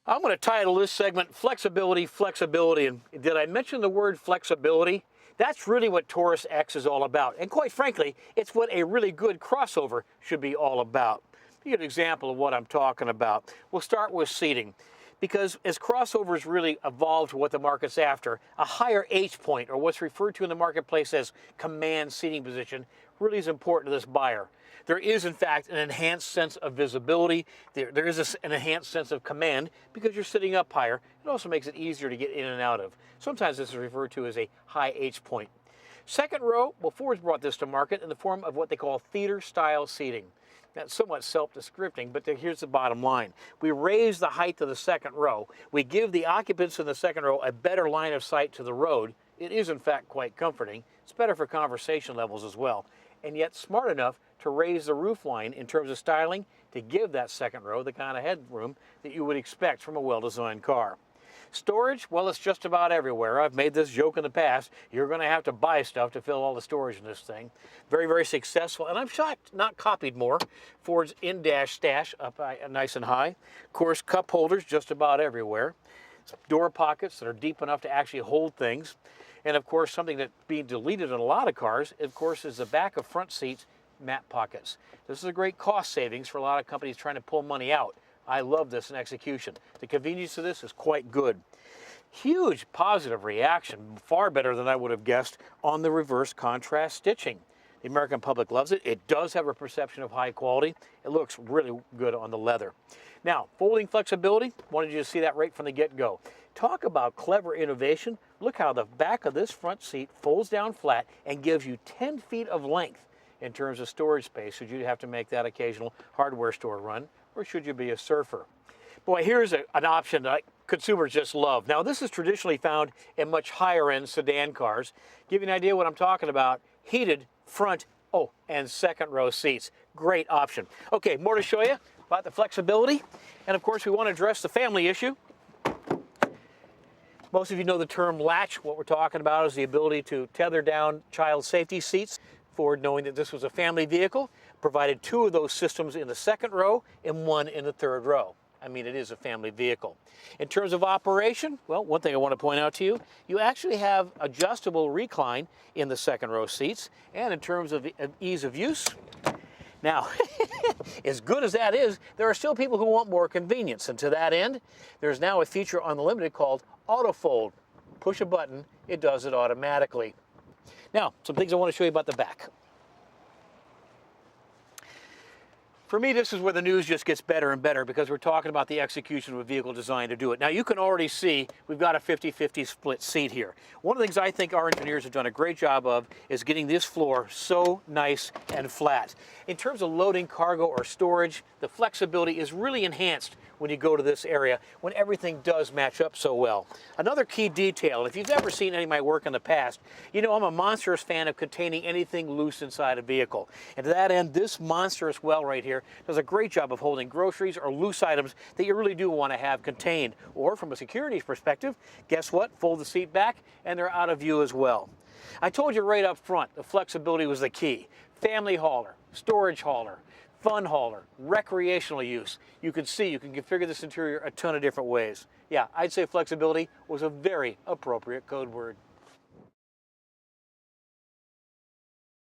I'm going to title this segment Flexibility, Flexibility. And did I mention the word flexibility? That's really what Taurus X is all about. And quite frankly, it's what a really good crossover should be all about. Give you an example of what I'm talking about. We'll start with seating. Because as crossovers really evolve to what the market's after, a higher H point, or what's referred to in the marketplace as command seating position, really is important to this buyer. There is, in fact, an enhanced sense of visibility. There is an enhanced sense of command because you're sitting up higher. It also makes it easier to get in and out of. Sometimes this is referred to as a high H point. Second row, well, Ford's brought this to market in the form of what they call theater-style seating. That's somewhat self-descripting, but here's the bottom line. We raise the height of the second row. We give the occupants in the second row a better line of sight to the road. It is, in fact, quite comforting. It's better for conversation levels as well, and yet smart enough to raise the roof line in terms of styling to give that second row the kind of headroom that you would expect from a well-designed car. Storage, well, it's just about everywhere. I've made this joke in the past. You're going to have to buy stuff to fill all the storage in this thing. Very, very successful, and I'm shocked not copied more. Ford's in-dash stash up nice and high. Of course, cup holders just about everywhere. Door pockets that are deep enough to actually hold things. And of course, something that's being deleted in a lot of cars, of course, is the back of front seats mat pockets. This is a great cost savings for a lot of companies trying to pull money out. I love this in execution. The convenience of this is quite good. Huge positive reaction, far better than I would have guessed, on the reverse contrast stitching. The American public loves it. It does have a perception of high quality. It looks really good on the leather. Now, folding flexibility, wanted you to see that right from the get-go. Talk about clever innovation. Look how the back of this front seat folds down flat and gives you 10 feet of length in terms of storage space, should you have to make that occasional hardware store run, or should you be a surfer. Boy, here's an option that consumers just love. Now, this is traditionally found in much higher-end sedan cars. Give you an idea what I'm talking about. Heated front, and second row seats. Great option. Okay, more to show you about the flexibility. And of course, we want to address the family issue. Most of you know the term latch. What we're talking about is the ability to tether down child safety seats. Ford, knowing that this was a family vehicle, provided 2 of those systems in the second row and 1 in the third row. I mean, it is a family vehicle. In terms of operation, well, one thing I want to point out to you, you actually have adjustable recline in the second row seats. And in terms of ease of use, now, as good as that is, there are still people who want more convenience. And to that end, there's now a feature on the Limited called Auto Fold. Push a button, it does it automatically. Now, some things I want to show you about the back. For me, this is where the news just gets better and better because we're talking about the execution of a vehicle designed to do it. Now, you can already see we've got a 50-50 split seat here. One of the things I think our engineers have done a great job of is getting this floor so nice and flat. In terms of loading cargo or storage, the flexibility is really enhanced when you go to this area, when everything does match up so well. Another key detail, if you've ever seen any of my work in the past, you know I'm a monstrous fan of containing anything loose inside a vehicle. And to that end, this monstrous well right here does a great job of holding groceries or loose items that you really do want to have contained. Or from a security perspective, guess what? Fold the seat back and they're out of view as well. I told you right up front, the flexibility was the key. Family hauler, storage hauler, fun hauler, recreational use. You can see, you can configure this interior a ton of different ways. Yeah, I'd say flexibility was a very appropriate code word.